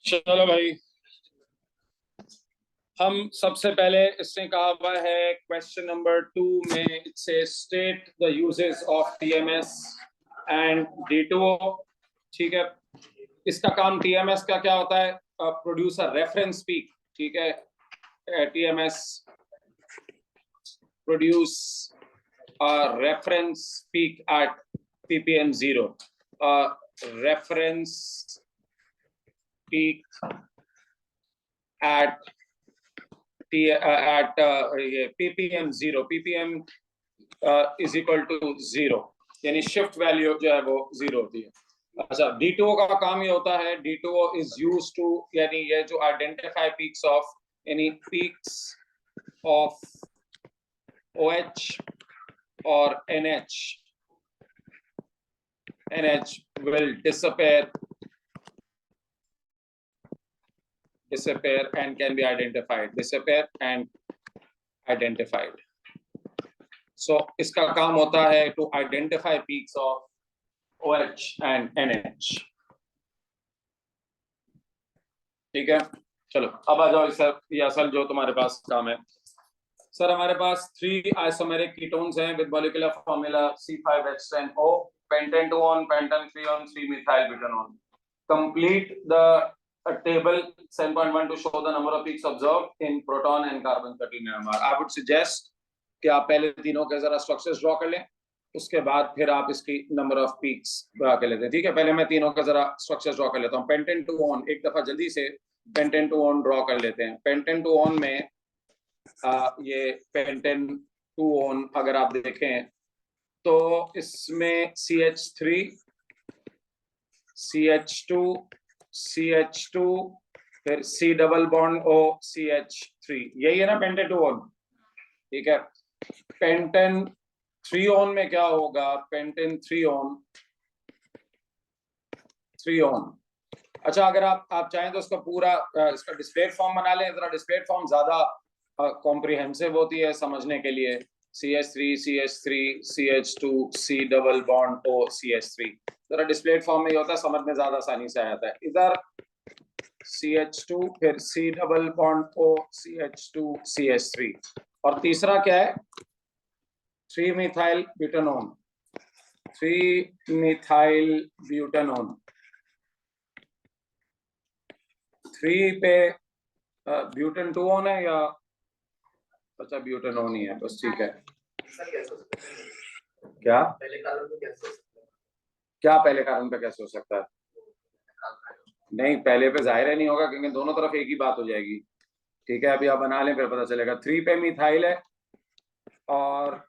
चलो भाई, हम सबसे पहले इसने कहा हुआ है क्वेश्चन नंबर 2 में, it's state the uses of TMS and D2O। ठीक है, इसका काम टीएमएस का क्या होता है? Produce a reference peak. ठीक है, TMS produce a reference peak at ppm 0, reference peak at ppm 0, ppm is equal to 0, यानी शिफ्ट वैल्यू जो है वो 0 होती है। अच्छा, D2O का काम ये होता है, D2O इज यूज्ड टू, यानी ये जो आइडेंटिफाई पीक्स ऑफ, यानी पीक्स ऑफ OH और NH will disappear and can be identified, disappear and identified. So इसका काम होता है to identify peaks of OH and NH। ठीक है, चलो अब आ जाओ सर, ये असल जो तुम्हारे पास काम है। सर हमारे पास 3 आइसोमेरिक कीटोन्स हैं with molecular formula C5H10O, pentane 2-on, pentane 3-on, 3-methyl-butanone। Complete the table 7.1 to show the number of peaks observed in proton and carbon 13 NMR। I would suggest कि आप पहले तीनों के जरा स्ट्रक्चर्स ड्रॉ कर लें, उसके बाद फिर आप इसकी नंबर ऑफ पीक्स ड्रॉ कर लेते हैं। ठीक है, पहले मैं तीनों का जरा स्ट्रक्चर्स ड्रॉ कर लेता हूँ। पेंटेन 2-on, एक दफा जल्दी से पेंटेन 2-on ड्रॉ कर लेते हैं। पेंटेन 2-on में ये पेंटेन 2-on अगर आप देखें तो इसमें CH3, CH2, CH2, फिर C double bond O, CH3, यही है ना पेंटेन 2-on। ठीक है, पेंटेन 3-on में क्या होगा? Pentane 3-on। अच्छा, अगर आप चाहें तो इसका पूरा इसका डिस्प्लेड फॉर्म बना लें। जरा डिस्प्लेड फॉर्म ज्यादा कॉम्प्रिहेंसिव होती है समझने के लिए। CH3, CH3, CH2, C double bond O, CH3, जरा डिस्प्लेड फॉर्म में ये होता है, समझ में ज्यादा आसानी से आ जाता है। इधर CH2, फिर C double bond O, CH2, CH3, और तीसरा क्या है? 3-methyl-butanone, 3-methyl-butanone। 3 पे ब्यूटेन 2-on है या? अच्छा, ब्यूटेनोन ही है बस, ठीक है। क्या पहले कार्बन पे कैसे हो सकता है? नहीं, पहले पे जाहिर है नहीं होगा, क्योंकि दोनों तरफ एक ही बात हो जाएगी। ठीक है, अभी आप बना लें फिर पता चलेगा। 3 पे मिथाइल है और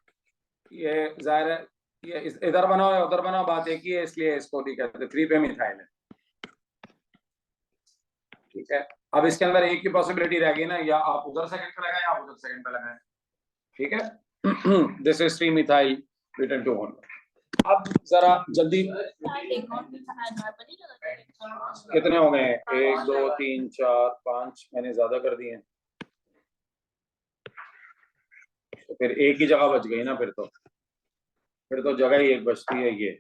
ये जाहिर है, ये इधर बनाओ या उधर बनाओ, बात एक ही है, इसलिए इसको नहीं कहते। 3 पे मिथाइल है। ठीक है, अब इसके अंदर एक ही पॉसिबिलिटी रह गई ना, या आप उधर सेकंड पे लगाएं या आप उधर सेकंड पे लगाएं। ठीक है, दिस इज 3-methyl-butanone 2-on। अब जरा जल्दी, कितने हो गए? 1 2 3 4 5, मैंने ज्यादा कर दिए, तो फिर एक ही जगह बच गई ना, फिर तो जगह ही एक बचती है ये।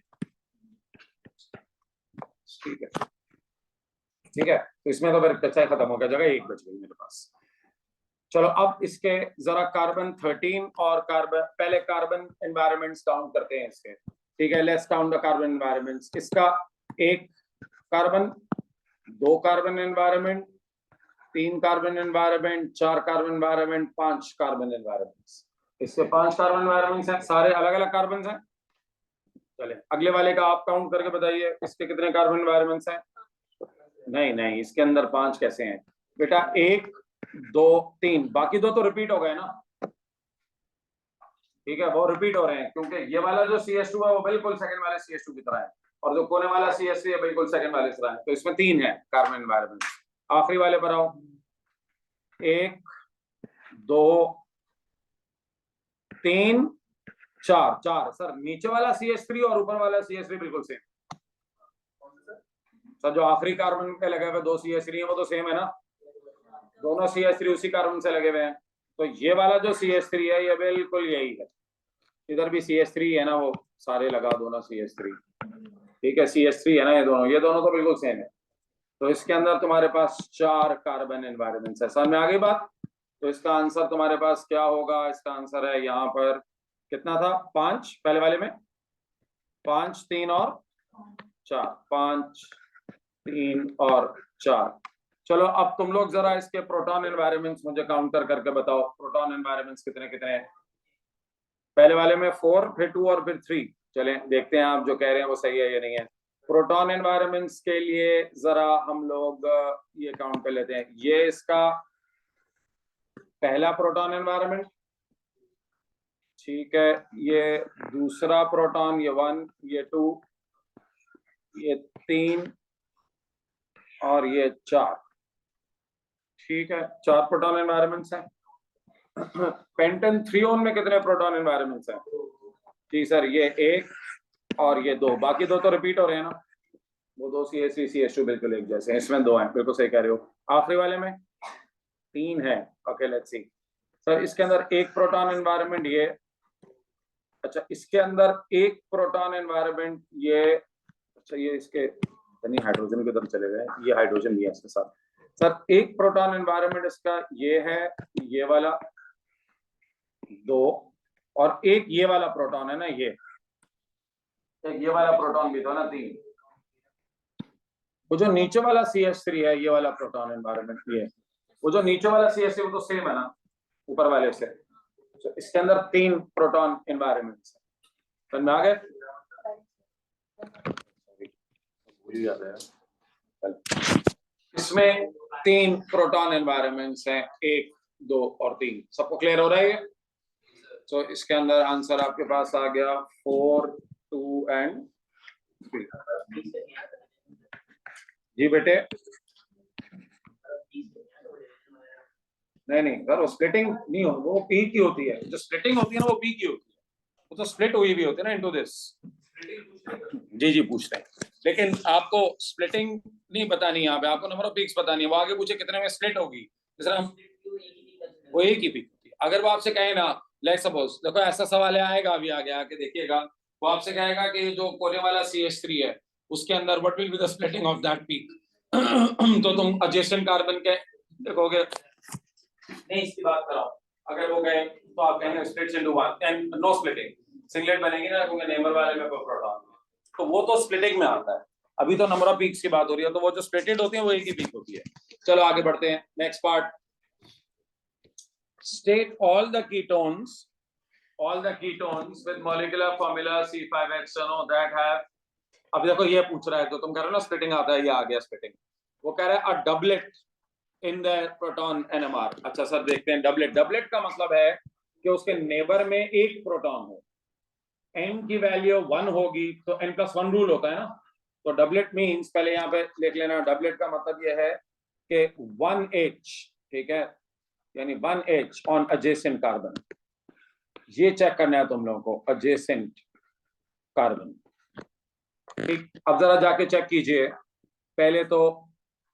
ठीक है, तो इसमें तो फिर कच्चा खत्म हो गया, जगह एक बच गई मेरे पास। चलो अब इसके जरा कार्बन 13 और पहले कार्बन एनवायरनमेंट्स काउंट करते हैं इसके। ठीक है, let's count the carbon environments. इसका 1 carbon, 2 carbon environment, 3 carbon environment, 4 carbon environment, 5 carbon environments. इसके 5 कार्बन एनवायरनमेंट्स हैं, सारे अलग अलग कार्बन हैं। चले अगले वाले का आप काउंट करके बताइए, इसके कितने कार्बन एनवायरनमेंट्स हैं? नहीं, इसके अंदर 5 कैसे हैं बेटा? 1 2 3, बाकी 2 तो रिपीट हो गए ना। ठीक है, वो रिपीट हो रहे हैं क्योंकि ये वाला जो CH2 है वो बिल्कुल सेकंड वाले CH2 की तरह है, और जो कोने वाला CH3 है बिल्कुल सेकंड वाले की तरह है। तो इसमें 3 है कार्बन एनवायरनमेंट। आखिरी वाले पर आओ, 1 2 3 4। सर नीचे वाला CH3 और ऊपर वाला CH3 बिल्कुल सेम। सर जो आखिरी कार्बन पे लगे हुए 2 CH3 है वो तो सेम है ना, दोनों CH3 उसी कार्बन से लगे हुए हैं। तो ये वाला जो CH3 है ये बिल्कुल यही है। इधर भी CH3 है ना, वो सारे लगा दो ना CH3। ठीक है, CH3 है ना, ये दोनों तो बिल्कुल सेम है। तो इसके अंदर तुम्हारे पास 4 कार्बन एनवायरमेंट्स है। समझ में आ गई बात? तो इसका आंसर तुम्हारे पास क्या होगा? इसका आंसर है यहाँ पर कितना था? 5 पहले वाले में, 5 3 और 4, 5 3 और 4। चलो अब तुम लोग जरा इसके प्रोटॉन एनवायरमेंट्स मुझे काउंट करके बताओ, प्रोटॉन एनवायरमेंट्स कितने कितने हैं? पहले वाले में 4, फिर 2 और फिर 3। चले देखते हैं आप जो कह रहे हैं वो सही है या नहीं है। प्रोटॉन एनवायरमेंट्स के लिए जरा हम लोग ये काउंट कर लेते हैं। ये इसका पहला प्रोटॉन एनवायरमेंट, ठीक है। ये दूसरा प्रोटॉन, ये 1, ये 2, ये 3 और ये 4, ठीक है। 4 प्रोटॉन एनवायरमेंट्स हैं। पेंटन थ्रियोन में कितने प्रोटॉन एनवायरमेंट्स हैं? जी सर, ये 1 और ये 2, बाकी 2 तो रिपीट हो रहे हैं ना, वो 2 CH3CH2 बिल्कुल एक जैसे हैं, इसमें 2 हैं, बिल्कुल सही कह रहे हो। आखिरी वाले में 3 है। ओके लेट्स सी सर, इसके अंदर एक प्रोटॉन एनवायरमेंट ये, अच्छा इसके अंदर एक प्रोटॉन एनवायरमेंट ये, अच्छा ये इसके नहीं हाइड्रोजन की तरफ चले गए, ये हाइड्रोजन भी है इसके साथ। सर एक प्रोटॉन एनवायरमेंट इसका ये है, ये वाला 2, और एक ये वाला प्रोटॉन है ना, ये एक ये वाला प्रोटॉन भी तो ना 3। वो जो नीचे वाला CH3 है, ये वाला प्रोटॉन एनवायरमेंट ये, वो जो नीचे वाला CH3 वो तो सेम है ना ऊपर वाले से। तो इसके अंदर 3 प्रोटॉन एनवायरमेंट्स है। समझ में आ गए? इसमें 3 प्रोटॉन एनवायरमेंट्स हैं, 1 2 और 3। सबको क्लियर हो रहा है ये? तो इसके अंदर आंसर आपके पास आ गया 4 2 एंड 3। जी बेटे, नहीं सर, वो स्प्लिटिंग नहीं हो, वो पी की होती है। जो स्प्लिटिंग होती है ना वो पी की होती है, वो तो स्प्लिट हुई भी होती है ना इनटू दिस। जी पूछते हैं, लेकिन आपको स्प्लिटिंग नहीं बतानी है यहाँ पे, आपको नंबर ऑफ पीक्स बतानी है। वो आगे पूछे कितने में स्प्लिट होगी, वो एक ही पीक होती है। अगर वो आपसे कहे ना, लाइक सपोज देखो ऐसा सवाल आएगा, अभी आगे आके देखिएगा, वो आपसे कहेगा कि जो कोने वाला CH3 है उसके अंदर what will be the splitting of that peak, तो तुम एडजेसेंट कार्बन के देखोगे, नहीं इसकी बात कराओ। अगर वो कहे तो आप कहेंगे splits into one and no splitting, singlet बनेगी ना क्योंकि नेबर वाले में कोई प्रोटॉन, तो वो तो स्प्लिटिंग में आता है। अभी तो नंबर ऑफ पीक्स की बात हो रही है, तो वो जो स्प्लिटेड होती है वो एक ही पीक होती है। चलो आगे बढ़ते हैं, next part. State all the ketones with molecular formula C5HNO that have, अब देखो ये पूछ रहा है तो तुम कह रहे हो ना स्प्लिटिंग आता है, ये आ गया स्प्लिटिंग। वो कह रहा है अ doublet in the proton NMR। अच्छा सर देखते हैं, डबलेट का मतलब है कि उसके नेबर में एक प्रोटॉन हो, n की वैल्यू 1 होगी तो n+1 रूल होता है ना। तो डबलेट मींस, पहले यहाँ पे लिख लेना, डबलेट का मतलब ये है कि 1H, ठीक है, यानी 1H ऑन एडजेसेंट कार्बन। ये चेक करना है तुम लोगों को, एडजेसेंट कार्बन। ठीक, अब जरा जाके चेक कीजिए पहले तो,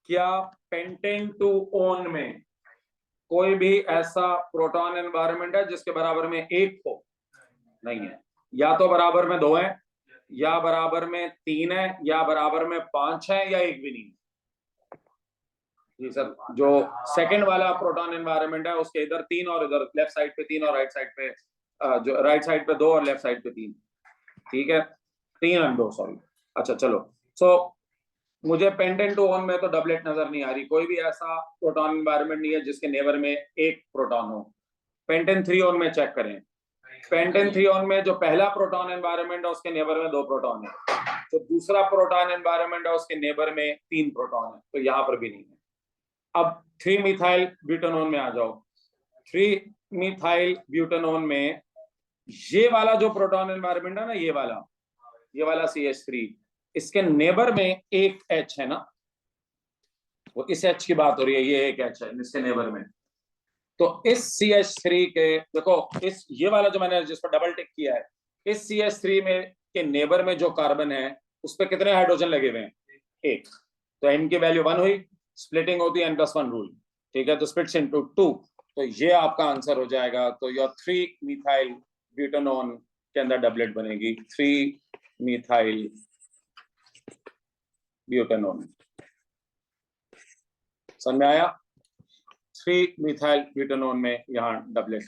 क्या पेंटेन टू ओन में कोई भी ऐसा प्रोटॉन एनवायरनमेंट है जिसके बराबर में 1 हो? नहीं है। या तो बराबर में 2 है, या बराबर में 3 है, या बराबर में 5 है, या एक भी नहीं। जी सर, जो सेकंड वाला प्रोटॉन एनवायरनमेंट है उसके इधर 3 और इधर लेफ्ट साइड पे 3 और राइट साइड पे जो राइट साइड पे 2 और लेफ्ट साइड पे 3, ठीक है, 3 और 2 सॉरी। अच्छा चलो, सो मुझे पेंटेन टू ओन में तो डबलेट नजर नहीं आ रही, कोई भी ऐसा प्रोटॉन एनवायरनमेंट नहीं है जिसके नेबर में एक प्रोटॉन हो। पेंटेन 3 ओन में चेक करें, पेंटेन 3 ओन में जो पहला प्रोटॉन एनवायरनमेंट है उसके नेबर में 2 प्रोटॉन है, तो दूसरा प्रोटॉन एनवायरनमेंट है उसके नेबर में 3 प्रोटॉन है, तो यहाँ पर भी नहीं है। अब 3 मिथाइल ब्यूटेनोन में आ जाओ। 3 मिथाइल ब्यूटेनोन में ये वाला जो प्रोटॉन एनवायरनमेंट है ना, ये वाला CH3, इसके नेबर में एक H है ना, वो इस H की बात हो रही है, ये एक H है इसके नेबर में। तो इस CH3 के देखो, इस ये वाला जो मैंने जिस पर डबल टिक किया है, इस CH3 में के नेबर में जो कार्बन है उस पर कितने हाइड्रोजन लगे हुए हैं? 1। तो n की वैल्यू 1 हुई, स्प्लिटिंग होती है n+1 रूल, ठीक है, तो स्प्लिट्स इनटू 2, तो ये आपका आंसर हो जाएगा। तो योर 3 मिथाइल ब्यूटेनोन के अंदर डबलेट बनेगी, 3 मिथाइल ब्यूटेनोन। समझ में आया? 3 मिथाइल ब्यूटेनोन में यहाँ डबलेट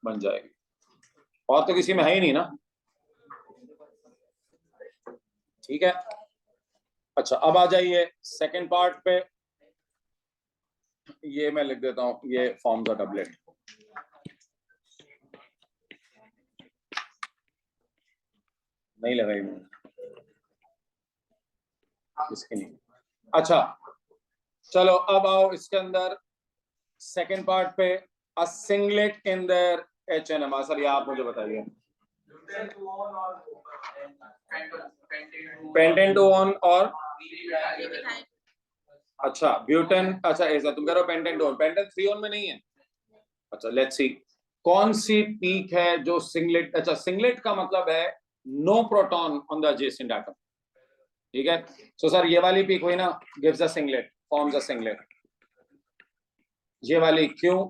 बन जाएगी। और तो किसी में है ही नहीं ना, ठीक है। अच्छा, अब आ जाइए सेकेंड पार्ट पे। ये मैं लिख देता हूं, ये फॉर्म्स अ डबलेट। नहीं लगाई मैंने, इसकी नहीं। अच्छा चलो, अब आओ इसके अंदर सेकेंड पार्ट पे। A singlet in there HNMR। Sir ये आप मुझे बताइए। पेंटेन-2-on और अच्छा ब्यूटेन, अच्छा ऐसा तुम कह रहे हो पेंटेन-2-on, पेंटेन-3-on में नहीं है। अच्छा लेट्स सी कौन सी पीक है जो सिंगलेट, अच्छा सिंगलेट का मतलब है no proton on the adjacent atom, ठीक है। सो सर ये वाली पीक हुई ना, gives a singlet, forms a singlet. ये वाली क्यों?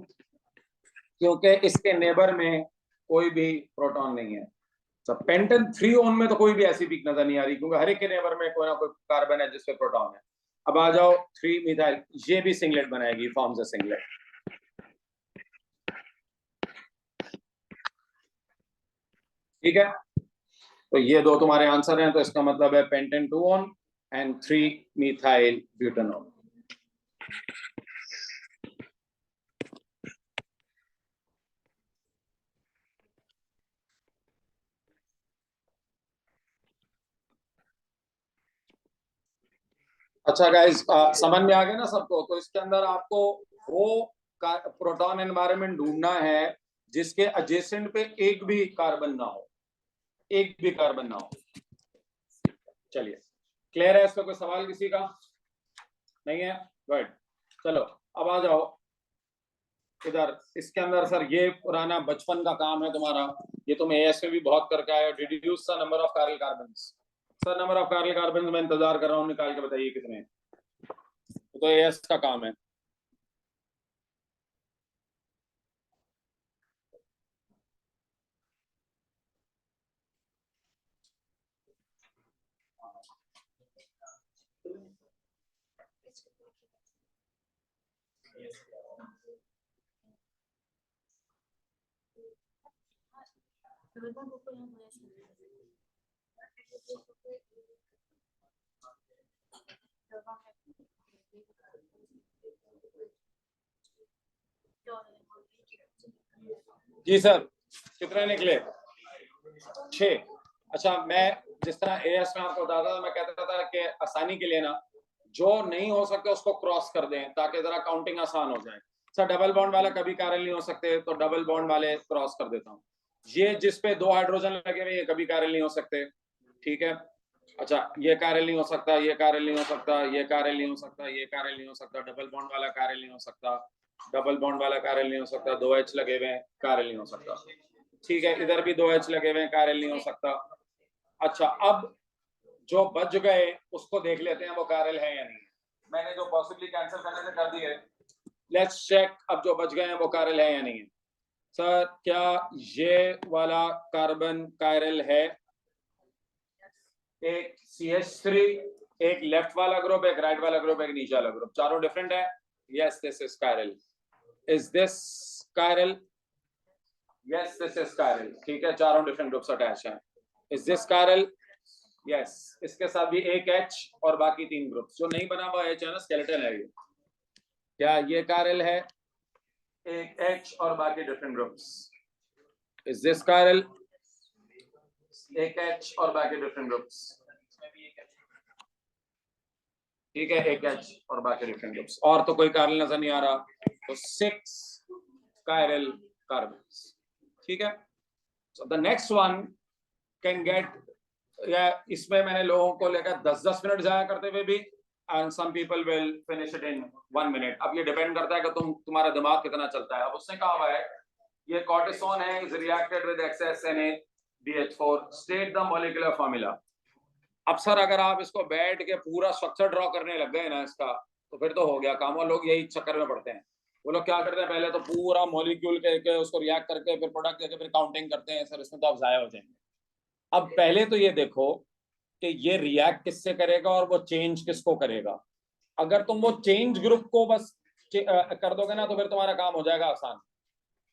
क्योंकि इसके नेबर में कोई भी प्रोटॉन नहीं है। पेंटेन-3-on में तो कोई भी ऐसी पीक नजर नहीं आ रही, क्योंकि हर एक के नेबर में कोई ना कोई कार्बन है जिसपे प्रोटॉन है। अब आ जाओ 3 मिथाइल, ये भी सिंगलेट बनाएगी, फॉर्म्स अ सिंगलेट, ठीक है। तो ये दो तुम्हारे आंसर हैं, तो इसका मतलब है पेंटेन-2-on एंड 3 मिथाइल ब्यूटेनॉल। अच्छा गाइस, समझ में आ गया ना सबको? तो इसके अंदर आपको वो प्रोटॉन एनवायरनमेंट ढूंढना है जिसके एडजेसेंट पे एक भी कार्बन ना हो, एक भी कार्बन ना हो। चलिए क्लियर है? इस पे कोई सवाल किसी का नहीं है? गुड। चलो अब आ जाओ इधर। इसके अंदर सर ये पुराना बचपन का काम है तुम्हारा, ये तुम एएस में भी बहुत करके आए हो, deduce the number of carbon carbons. Sir number of carbon carbons मैं इंतजार कर रहा हूँ, निकाल के बताइए कितने हैं। तो एएस का काम है। जी सर, कितने निकले? 6। अच्छा, मैं जिस तरह एएस में आपको बताता था, मैं कहता था कि आसानी के लिए ना जो नहीं हो सकते उसको क्रॉस कर दें ताकि जरा काउंटिंग आसान हो जाए। सर डबल बॉन्ड वाला कभी कार्बन नहीं हो सकते, तो डबल बॉन्ड वाले क्रॉस कर देता हूँ। ये जिसपे 2 हाइड्रोजन लगे हुए, ये कभी कार्बन नहीं हो सकते, ठीक है। अच्छा ये कार्बन नहीं हो सकता, ये कार्बन नहीं हो सकता, ये कार्बन नहीं हो सकता, ये कार्बन नहीं हो सकता, डबल बॉन्ड वाला कार्बन नहीं हो सकता, डबल बॉन्ड वाला कार्बन नहीं हो सकता, 2H लगे हुए हैं, कार्बन नहीं हो सकता, ठीक है। इधर भी 2H लगे हुए हैं, कार्बन नहीं हो सकता। अच्छा अब जो बच गए उसको देख लेते हैं वो कार्बन है या नहीं। मैंने जो पॉसिबली कैंसिल करने से कर दिए, लेट्स चेक अब जो बच गए हैं वो कार्बन है या नहीं है। सर क्या ये वाला कार्बन कायरल है? एक CH3, एक लेफ्ट वाला ग्रुप, एक राइट वाला ग्रुप, एक नीचे वाला ग्रुप, चारों डिफरेंट है। Yes this is chiral. Is this chiral? Yes this is chiral, ठीक है। चारों डिफरेंट ग्रुप्स अटैच हैं। Is this chiral? यस। इसके साथ भी एक H और बाकी 3 ग्रुप्स। जो नहीं बना हुआ H है ना, स्केलेटन है ये। क्या ये कायरल है? एक H और बाकी different groups. Is this chiral? एक H और बाकी डिफरेंट ग्रुप्स, ठीक है। एक H और बाकी डिफरेंट ग्रुप्स, और तो कोई कार्बन नजर नहीं आ रहा, तो 6 कायरल कार्बन्स, ठीक है। So the next one can get, या इसमें मैंने लोगों को लेकर 10-10 मिनट जाया करते हुए भी, and some people will finish it in 1 minute. अब ये डिपेंड करता है कि तुम्हारा दिमाग कितना चलता है। अब उसने कहा हुआ है ये कॉर्टिसोन है, is reacted with excess NaBH4, state the molecular formula. अब सर अगर आप इसको बैठ के पूरा स्ट्रक्चर ड्रॉ करने लग गए ना इसका, तो फिर तो हो गया काम। और लोग यही चक्कर में पड़ते हैं। वो लोग क्या करते हैं, पहले तो पूरा मॉलिक्यूल के उसको रिएक्ट करके फिर प्रोडक्ट लेके फिर काउंटिंग करते हैं। सर इसमें तो आप जाया हो जाएंगे। अब पहले तो ये देखो कि ये रिएक्ट किससे करेगा और वो चेंज किसको करेगा। अगर तुम वो चेंज ग्रुप को बस कर दोगे ना तो फिर तुम्हारा काम हो जाएगा आसान।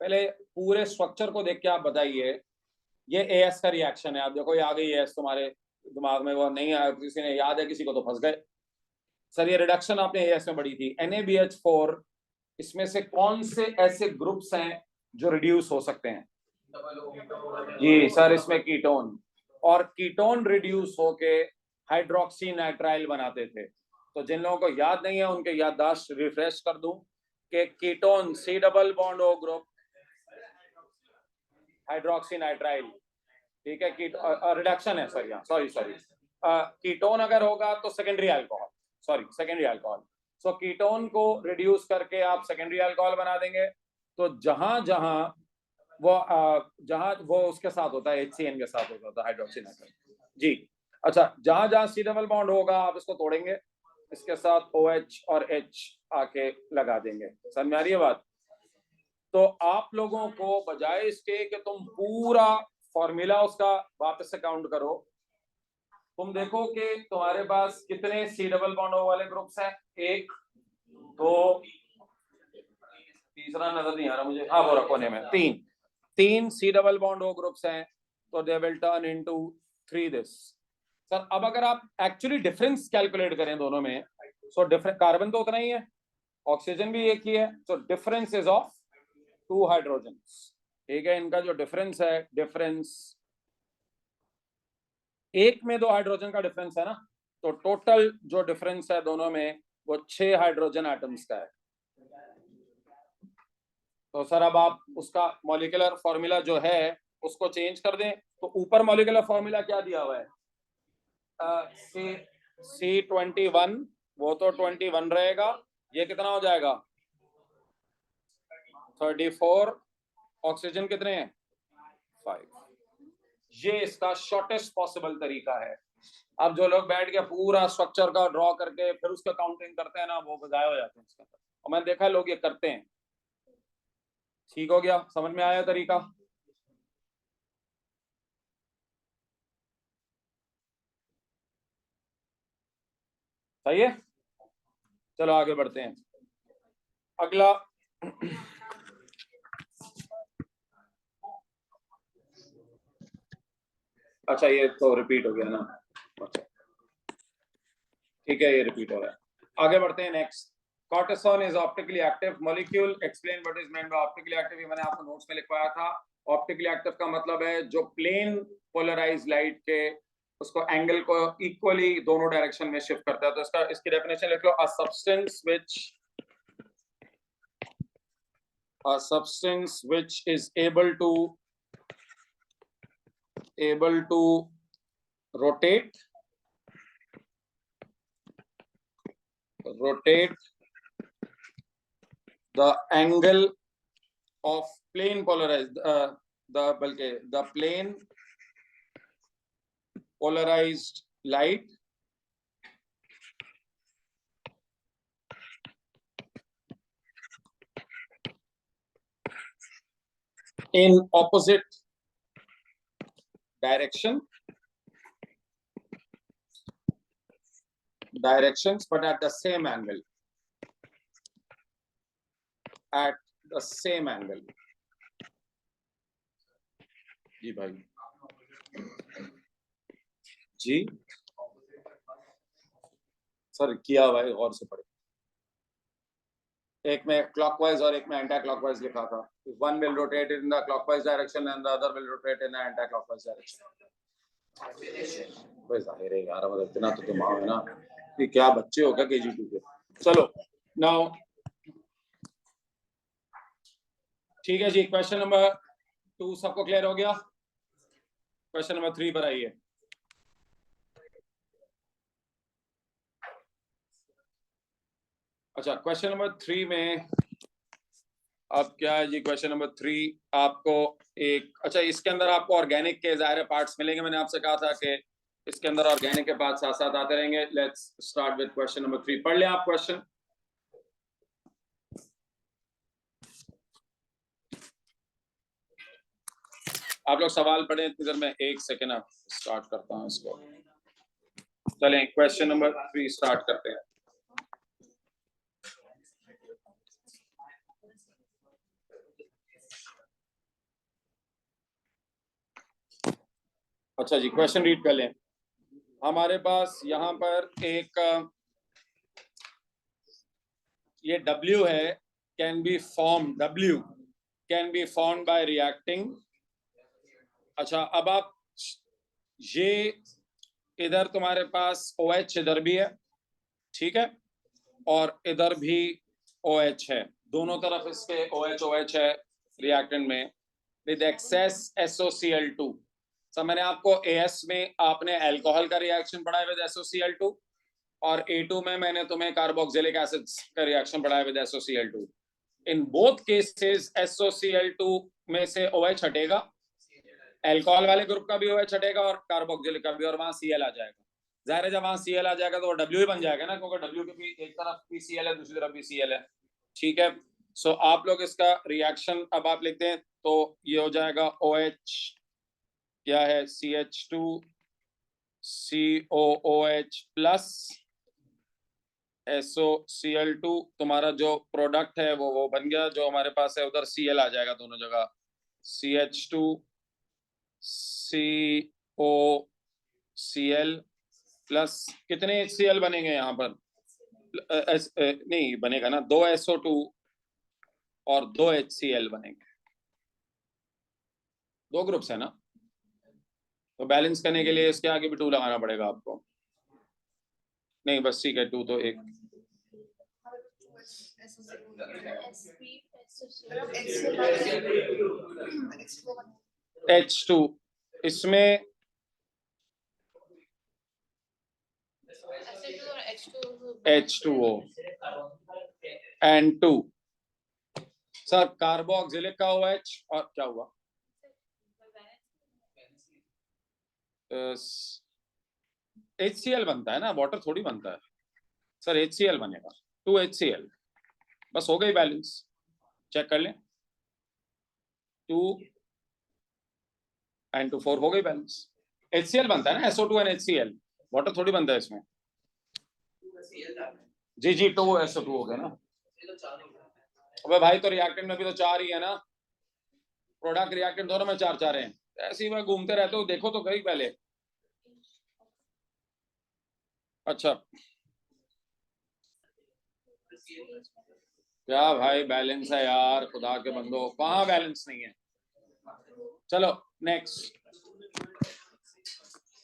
पहले पूरे स्ट्रक्चर को देख के आप बताइए। ये एएस का रिएक्शन है, आप देखो ये आ गई एएस तुम्हारे दिमाग में, वो नहीं आया, किसी ने याद है, किसी को तो फंस गए। सर ये रिडक्शन आपने एएस में पढ़ी थी, NaBH4, इसमें से कौन से ऐसे ग्रुप्स हैं जो रिड्यूस हो सकते हैं? जी सर, इसमें कीटोन, और कीटोन रिड्यूस होके हाइड्रोक्सी नाइट्राइल बनाते थे। तो जिन लोगों को याद नहीं है उनके याददाश्त रिफ्रेश कर दूं कि ketone C double bond O group hydroxy nitrile, ठीक है, रिडक्शन है सर यहाँ, सॉरी कीटोन अगर होगा तो सेकेंडरी अल्कोहल, सेकेंडरी अल्कोहल। सो कीटोन को रिड्यूस करके आप सेकेंडरी अल्कोहल बना देंगे। तो जहां जहां वो उसके साथ होता है, HCN के साथ होता है हाइड्रोक्सी नाइट्राइल जी। अच्छा, जहां जहां C डबल बॉन्ड होगा आप इसको तोड़ेंगे, इसके साथ OH और H आके लगा देंगे। समझ में आ रही है बात? तो आप लोगों को बजाय इसके कि तुम पूरा फॉर्मूला उसका वापस से काउंट करो, तुम देखो कि तुम्हारे पास कितने C डबल बॉन्ड O वाले ग्रुप्स हैं। 1 2, तीसरा नजर नहीं आ रहा मुझे, हाँ वो रखोने में, 3 C double bond O groups हैं, तो they will turn into 3 this. Sir अब अगर आप एक्चुअली डिफरेंस कैलकुलेट करें दोनों में, सो डिफरेंट कार्बन तो उतना ही है, ऑक्सीजन भी एक ही है, so difference is of 2 hydrogens. ठीक है, इनका जो डिफरेंस है, डिफरेंस एक में 2 हाइड्रोजन का डिफरेंस है ना, तो टोटल जो डिफरेंस है दोनों में वो 6 हाइड्रोजन एटम्स का है। तो सर अब आप उसका मॉलिक्यूलर फॉर्मूला जो है उसको चेंज कर दें, तो ऊपर मॉलिक्यूलर फॉर्मूला क्या दिया हुआ है? C21, वो तो 21 रहेगा, ये कितना हो जाएगा? 34, ऑक्सीजन कितने हैं? 5। ये इसका शॉर्टेस्ट पॉसिबल तरीका है। अब जो लोग बैठ के पूरा स्ट्रक्चर का ड्रॉ करके फिर उसका काउंटिंग करते हैं ना, वो बजाय हो जाते हैं उसके अंदर, और मैंने देखा लोग ये करते हैं। ठीक हो गया, समझ में आया तरीका? सही है, चलो आगे बढ़ते हैं। अगला अच्छा ये तो रिपीट हो गया ना, अच्छा ठीक है, ये रिपीट हो रहा है। आगे बढ़ते हैं next. Cortisone is optically active molecule, explain what is meant by optically active. ये मैंने आपको नोट्स में लिखवाया था। ऑप्टिकली एक्टिव का मतलब है जो प्लेन पोलराइज लाइट के उसको एंगल को इक्वली दोनों डायरेक्शन में शिफ्ट करता है। तो इसकी डेफिनेशन लिख लो, अ substance which is able to rotate the angle of plane polarized the plane polarized light in opposite directions but at the same angle, जी भाई जी सर किया हुआ है, गौर से पढ़े। एक में क्लॉकवाइज और एक में एंटी क्लॉकवाइज लिखा था। One will rotate in the clockwise direction and the other will rotate in the anti clockwise direction. भाई जाहिर है यार, मतलब इतना तो दिमाग है ना कि क्या बच्चे हो क्या KG2 के। चलो नाउ ठीक है जी, क्वेश्चन नंबर 2 सबको क्लियर हो गया? क्वेश्चन नंबर 3 पर आइए। अच्छा, क्वेश्चन नंबर 3 में अब क्या है जी? क्वेश्चन नंबर 3 आपको एक, अच्छा इसके अंदर आपको ऑर्गेनिक के ज़ाहिर पार्ट्स मिलेंगे। मैंने आपसे कहा था कि इसके अंदर ऑर्गेनिक के पार्ट साथ साथ आते रहेंगे। Let's start with question number 3। पढ़ लें आप क्वेश्चन। आप लोग सवाल पढ़ें इधर, मैं 1 सेकेंड आप स्टार्ट करता हूँ इसको। चलें क्वेश्चन नंबर 3 स्टार्ट करते हैं। अच्छा जी, क्वेश्चन रीड कर लें। हमारे पास यहाँ पर एक ये W है, can be form, W can be form by reacting. अच्छा, अब आप ये इधर तुम्हारे पास OH इधर भी है, ठीक है, और इधर भी OH है, दोनों तरफ इसके OH है रिएक्टेंट में, विद एक्सेस SOCl2। सर मैंने आपको AS में आपने अल्कोहल का रिएक्शन पढ़ा है विद SOCl2, और A2 में मैंने तुम्हें कार्बोक्सिलिक एसिड का रिएक्शन पढ़ा है with SOCl2। In both cases SOCl2 में से OH हटेगा, अल्कोहल वाले ग्रुप का भी OH हटेगा और कार्बोक्सिलिक का भी, और वहां Cl आ जाएगा। जाहिर है जब वहां Cl आ जाएगा तो वो W ही बन जाएगा ना, क्योंकि W के भी एक तरफ भी Cl है, दूसरी तरफ भी Cl है, ठीक है। सो आप लोग इसका रिएक्शन अब आप लिखते हैं तो ये हो जाएगा OH क्या है, CH2 COOH प्लस SOCl2, तुम्हारा जो प्रोडक्ट है वो बन गया, जो हमारे पास है उधर Cl आ जाएगा दोनों जगह, CH2 COCl प्लस कितने HCl बनेंगे यहाँ पर, नहीं बनेगा ना, 2 SO2 और 2 HCl बनेंगे, दो ग्रुप्स है ना, तो बैलेंस करने के लिए इसके आगे भी 2 लगाना पड़ेगा आपको। नहीं बस ठीक है, 2 तो एक H2 इसमें H2O N2 सर कार्बोक्सिलिक का OH, और क्या हुआ, HCl बनता है ना, वाटर थोड़ी बनता है सर, HCl बनेगा, 2 HCl, बस हो गई बैलेंस, चेक कर लें, 2 and 2 4 हो गई बैलेंस। HCl बनता है ना, SO2 and HCl, वाटर थोड़ी बनता है इसमें। जी जी, 2 SO2 हो गया ना। अबे भाई तो रिएक्टेंट में भी तो 4 ही है ना, प्रोडक्ट रिएक्टेंट दोनों में 4 हैं, ऐसे ही मैं घूमते रहते हो, देखो तो कहीं पहले। अच्छा क्या भाई बैलेंस है यार, खुदा के बंदो, कहाँ बैलेंस नहीं है। चलो नेक्स्ट।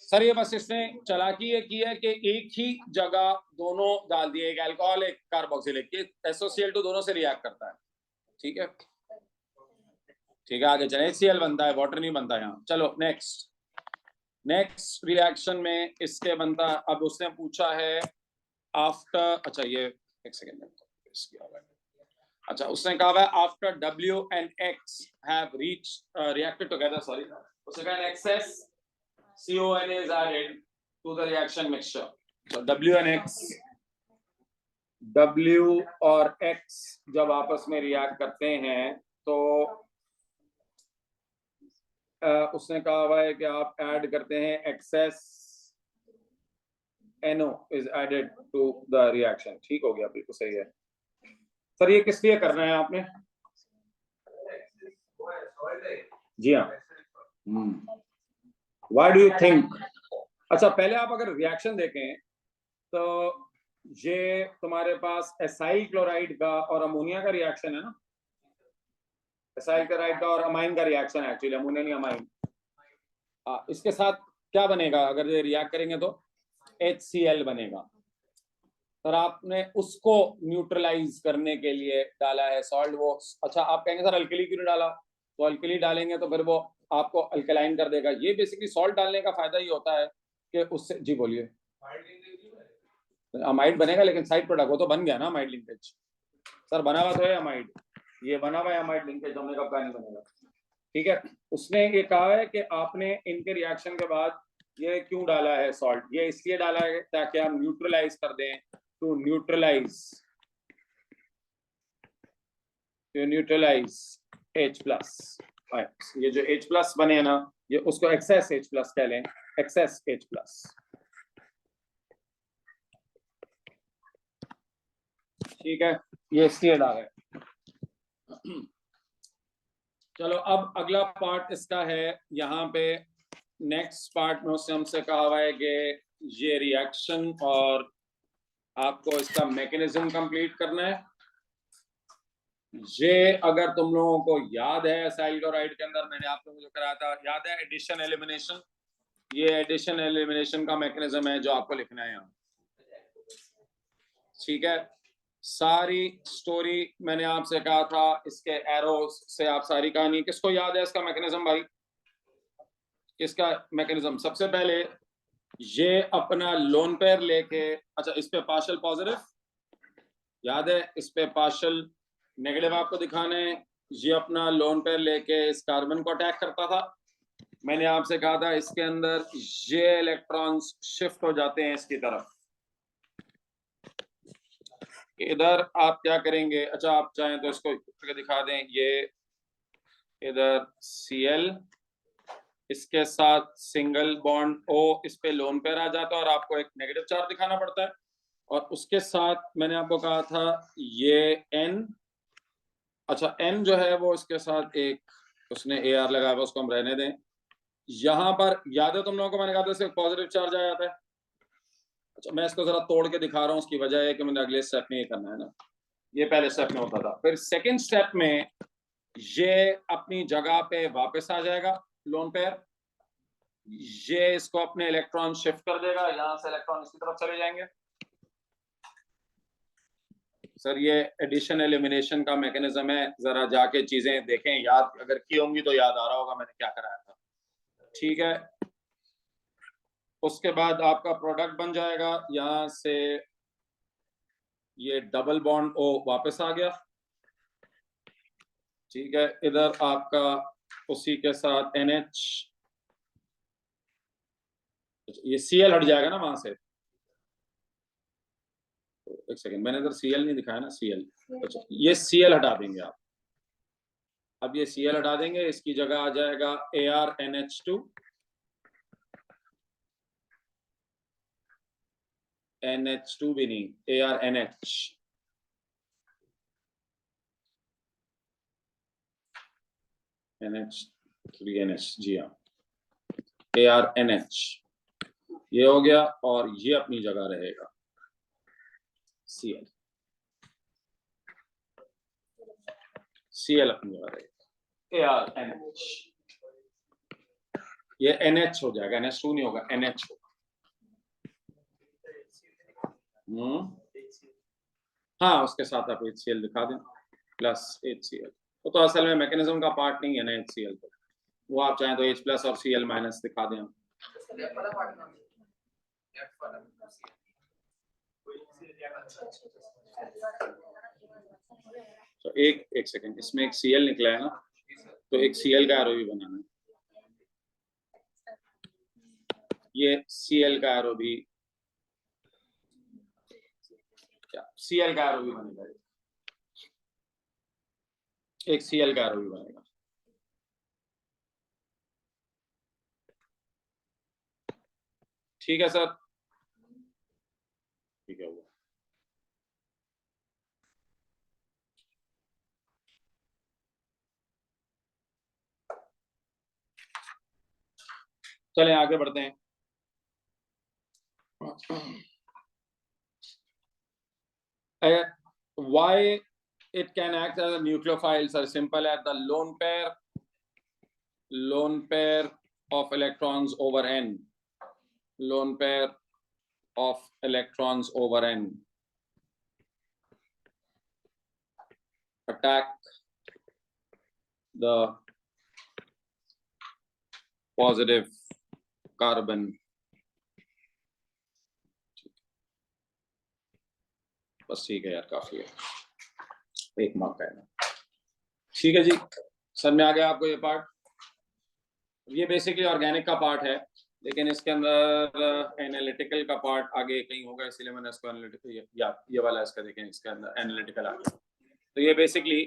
सर ये बस इसने चालाकी ये की है कि एक ही जगह दोनों डाल दिए, एक अल्कोहल एक कार्बोक्सिलिक, SOCl2 दोनों से रिएक्ट करता है, ठीक है, ठीक है, आगे चले, HCl बनता है, वाटर नहीं बनता यहाँ। चलो नेक्स्ट रिएक्शन में इसके बनता, अब उसने पूछा है आफ्टर, अच्छा ये एक सेकेंड, अच्छा उसने कहा है after W and X have reached reacted together, sorry, उसने कहा excess CON is added to the reaction mixture, so W and X, W और X जब आपस में रिएक्ट करते हैं तो उसने कहा हुआ है कि आप ऐड करते हैं access NO is added to the reaction, ठीक हो गया, बिल्कुल सही है सर। ये किस लिए करना है आपने, जी हाँ, व्हाई डू यू थिंक। अच्छा पहले आप अगर रिएक्शन देखें तो ये तुम्हारे पास एसाइल क्लोराइड का और अमोनिया का रिएक्शन है ना, एसाइल क्लोराइड का और अमाइन का रिएक्शन है एक्चुअली, अमोनिया नहीं अमाइन। इसके साथ क्या बनेगा अगर ये रिएक्ट करेंगे तो HCl बनेगा, सर आपने उसको न्यूट्रलाइज करने के लिए डाला है सॉल्ट वो। अच्छा आप कहेंगे सर अल्कली क्यों नहीं डाला, तो अल्कली डालेंगे तो फिर वो आपको अल्कलाइन कर देगा। ये बेसिकली सॉल्ट डालने का फायदा ही होता है कि उससे, जी बोलिए, अमाइड बनेगा लेकिन साइड प्रोडक्ट, वो तो बन गया ना अमाइड लिंकेज, सर बना हुआ तो है अमाइड, ये बना हुआ है अमाइड लिंकेज, हमने कब का नहीं बनेगा, ठीक है। उसने ये कहा है कि आपने इनके रिएक्शन के बाद ये क्यों डाला है सॉल्ट, ये इसलिए डाला है ताकि हम न्यूट्रलाइज कर दें, टू न्यूट्रलाइज H प्लस, ये जो H प्लस बने हैं ना, ये उसको एक्सेस H प्लस कह लें, एक्सेस H प्लस, ठीक है, ये इसलिए डाला है। चलो अब अगला पार्ट इसका है यहाँ पे नेक्स्ट पार्ट में उसने हमसे कहा हुआ है कि ये रिएक्शन और आपको इसका मैकेनिज्म कंप्लीट करना है। ये अगर तुम लोगों को याद है एसाइल क्लोराइड के अंदर मैंने आप लोगों को जो कराया था, याद है एडिशन एलिमिनेशन, ये एडिशन एलिमिनेशन का मैकेनिज्म है जो आपको लिखना है यहाँ। ठीक है, सारी स्टोरी मैंने आपसे कहा था, इसके एरोस से आप सारी कहानी, किसको याद है इसका मैकेनिज्म भाई? किसका मैकेनिज्म? सबसे पहले ये अपना लोन पेयर लेके, अच्छा इस पे पार्शियल पॉजिटिव याद है, इस पे पार्शियल नेगेटिव आपको दिखाने हैं। ये अपना लोन पेयर लेके इस कार्बन को अटैक करता था। मैंने आपसे कहा था इसके अंदर ये इलेक्ट्रॉन्स शिफ्ट हो जाते हैं इसकी तरफ। इधर आप क्या करेंगे, अच्छा आप चाहें तो इसको करके दिखा दें, ये इधर Cl, इसके साथ सिंगल बॉन्ड O, इस पे लोन पेयर आ जाता है और आपको एक नेगेटिव चार्ज दिखाना पड़ता है। और उसके साथ मैंने आपको कहा था ये N, अच्छा N जो है वो इसके साथ एक उसने AR लगाया हुआ, उसको हम रहने दें। यहाँ पर याद है तुम लोगों को मैंने कहा था इससे पॉजिटिव चार्ज आ जाता है। अच्छा मैं इसको जरा तोड़ के दिखा रहा हूँ, उसकी वजह है कि मैंने अगले स्टेप में ये करना है ना, ये पहले स्टेप में होता था। फिर सेकेंड स्टेप में ये अपनी जगह पे वापस आ जाएगा लोन पेयर, ये इसको अपने इलेक्ट्रॉन शिफ्ट कर देगा, यहां से इलेक्ट्रॉन इसकी तरफ चले जाएंगे। सर ये एडिशन एलिमिनेशन का मैकेनिज्म है, जरा जाके चीजें देखें, याद अगर की होंगी तो याद आ रहा होगा मैंने क्या कराया था। ठीक है, उसके बाद आपका प्रोडक्ट बन जाएगा, यहां से ये डबल बॉन्ड O वापस आ गया। ठीक है, इधर आपका उसी के साथ NH, ये Cl हट जाएगा ना वहां से, एक सेकेंड मैंने इधर Cl नहीं दिखाया ना, Cl, अच्छा ये Cl हटा देंगे आप। अब ये Cl हटा देंगे, इसकी जगह आ जाएगा ArNH2, NH2 भी नहीं, ArNH, NH3NH, जी हाँ ArNH, ये हो गया और ये अपनी जगह रहेगा Cl, Cl अपनी जगह रहेगा ArNH, ये NH हो जाएगा, NH2 नहीं होगा, NH होगा। हाँ उसके साथ आप HCl दिखा दें प्लस HCl, तो असल में मैकेनिज्म का पार्ट नहीं है ना HCl, तो वो आप चाहें तो H प्लस और Cl माइनस दिखा दें। तो एक सेकंड, इसमें एक Cl निकला है ना, तो एक Cl का एरो भी बनाना है, ये Cl का एरो भी, क्या Cl का एरो भी बनेगा, एक Cl का एरो भी बनेगा। ठीक है सर, ठीक है वो चलें आगे बढ़ते हैं। Why it can act as a nucleophiles are simple as the lone pair of electrons over n, lone pair of electrons over n attack the positive carbon, बस ठीक है यार, काफी है, एक मार्क है ना। ठीक है जी, सर में आ गया आपको ये पार्ट, ये बेसिकली ऑर्गेनिक का पार्ट है, लेकिन इसके अंदर एनालिटिकल का पार्ट आगे कहीं होगा, इसलिए मैंने इसको एनालिटिकल, ये वाला इसका देखें, इसके अंदर एनालिटिकल आ गया। तो ये बेसिकली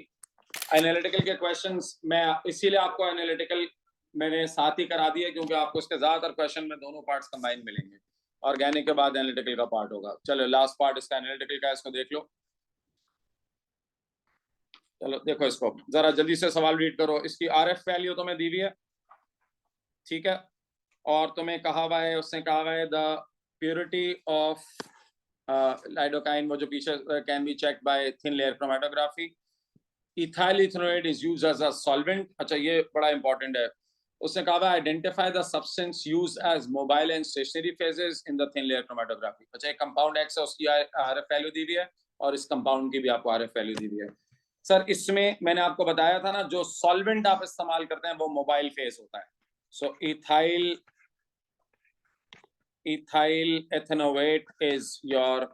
एनालिटिकल के क्वेश्चंस, मैं इसीलिए आपको एनालिटिकल मैंने साथ ही करा दिया, क्योंकि आपको इसके ज्यादातर क्वेश्चन में दोनों पार्ट्स कंबाइन मिलेंगे, ऑर्गेनिक के बाद एनालिटिकल का पार्ट होगा। चलो लास्ट पार्ट इसका एनालिटिकल का, इसको देख लो। चलो देखो इसको जरा जल्दी से सवाल रीड करो, इसकी RF वैल्यू तो मैं दी हुई है, ठीक है, और तुम्हें कहा हुआ है, उसने कहा हुआ है द प्योरिटी ऑफ लाइडोकाइन, वो जो पीछे can be check by thin layer chromatography. Ethyl ethanoate is used as a solvent. अच्छा, ये बड़ा इंपॉर्टेंट है। उसने कहा हुआ identify the substance used as mobile and stationery phases in the thin layer chromatography. अच्छा, एक कंपाउंड एक्स है, उसकी आरएफ वैल्यू दी हुई है और इस कंपाउंड की भी आपको आरएफ वैल्यू दी हुई है। सर, इसमें मैंने आपको बताया था ना, जो सॉल्वेंट आप इस्तेमाल करते हैं वो मोबाइल फेज होता है। सो ethyl ethanoate is your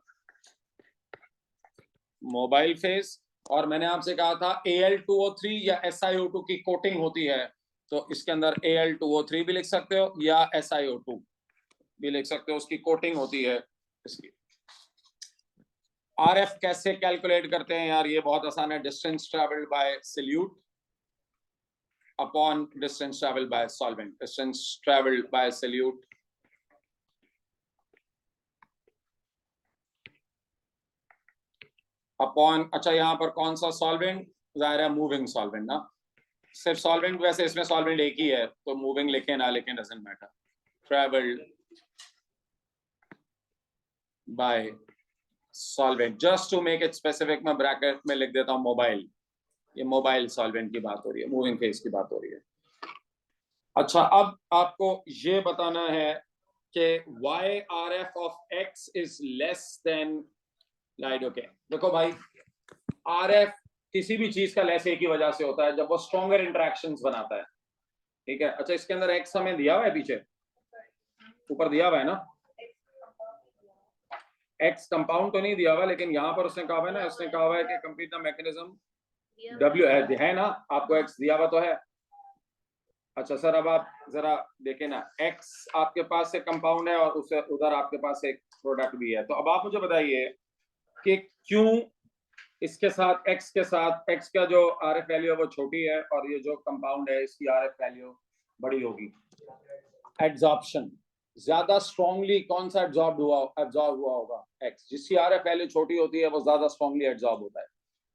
mobile phase. और मैंने आपसे कहा था Al2O3 या SiO2 की कोटिंग होती है, तो इसके अंदर Al2O3 भी लिख सकते हो या SiO2 भी लिख सकते हो, उसकी कोटिंग होती है इसकी। RF कैसे कैलकुलेट करते हैं यार, ये बहुत आसान है। Distance travelled by solute upon distance travelled by solvent. Distance travelled by solute upon, अच्छा यहाँ पर कौन सा सॉल्वेंट, जाहिर है मूविंग सॉल्वेंट ना, सिर्फ सॉल्वेंट, वैसे इसमें सॉल्वेंट एक ही है तो मूविंग लिखे ना लिखे doesn't matter. Travelled by solvent, just to make it specific मैं ब्रैकेट में लिख देता हूँ मोबाइल। ये मोबाइल सॉल्वेंट की बात हो रही है, मूविंग फेज की बात हो रही है। अच्छा, अब आपको ये बताना है कि why RF of X is less than lidocaine. देखो भाई, RF किसी भी चीज का लेस एक ही वजह से होता है, जब वो स्ट्रॉन्गर इंटरेक्शंस बनाता है। ठीक है। अच्छा, इसके अंदर X हमें दिया हुआ है, पीछे ऊपर दिया हुआ है ना, X कंपाउंड तो नहीं दिया हुआ, लेकिन यहाँ पर उसने कहा हुआ है ना, उसने कहा हुआ है कि कंप्लीट द मैकेनिज्म W है ना, आपको X दिया हुआ तो है। अच्छा सर, अब आप जरा देखें ना, X आपके पास एक कंपाउंड है और उसे उधर आपके पास एक प्रोडक्ट भी है, तो अब आप मुझे बताइए कि क्यों इसके साथ X के साथ X का जो RF वैल्यू है वो छोटी है और ये जो कंपाउंड है इसकी RF वैल्यू बड़ी होगी। एड्जॉर्प्शन, ज्यादा स्ट्रांगली कौन सा एब्जॉर्ब हुआ होगा X, जिसकी RF वैल्यू छोटी होती है वो ज्यादा स्ट्रांगली एब्जॉर्ब होता है।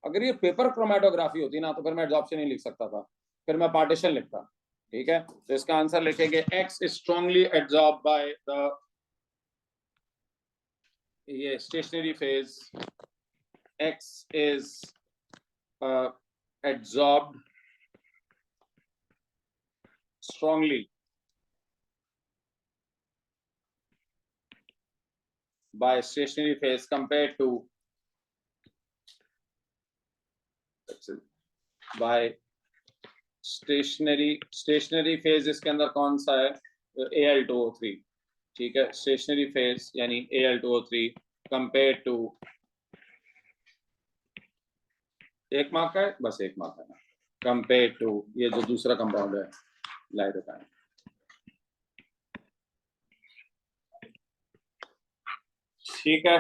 अगर ये पेपर क्रोमेटोग्राफी होती ना तो फिर मैं एब्जॉर्प्शन नहीं लिख सकता था, फिर मैं पार्टीशन लिखता। ठीक है, तो इसका आंसर लिखेंगे X is strongly absorb by the, ये stationary phase, X is absorbed strongly by stationary phase compared to by stationary phase। इसके अंदर कौन सा है, Al2O3। ठीक है, स्टेशनरी फेज यानी Al2O3 कंपेयर टू, एक मार्क का है बस, एक मार्क है ना, कंपेयर टू ये जो दूसरा कंपाउंड है लाइडोकाइन। ठीक है,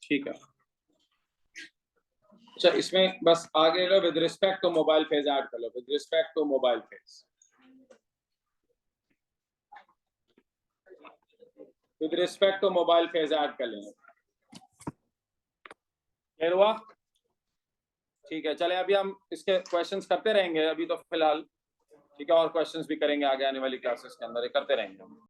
ठीक है। अच्छा, इसमें बस आगे लो, with respect to mobile phase add कर लो, with respect to mobile phase, with respect to mobile phase add कर लेंगे। क्लियर हुआ? ठीक है, चले अभी हम इसके क्वेश्चंस करते रहेंगे अभी तो फिलहाल। ठीक है, और क्वेश्चंस भी करेंगे आगे आने वाली क्लासेस के अंदर, ये करते रहेंगे हम।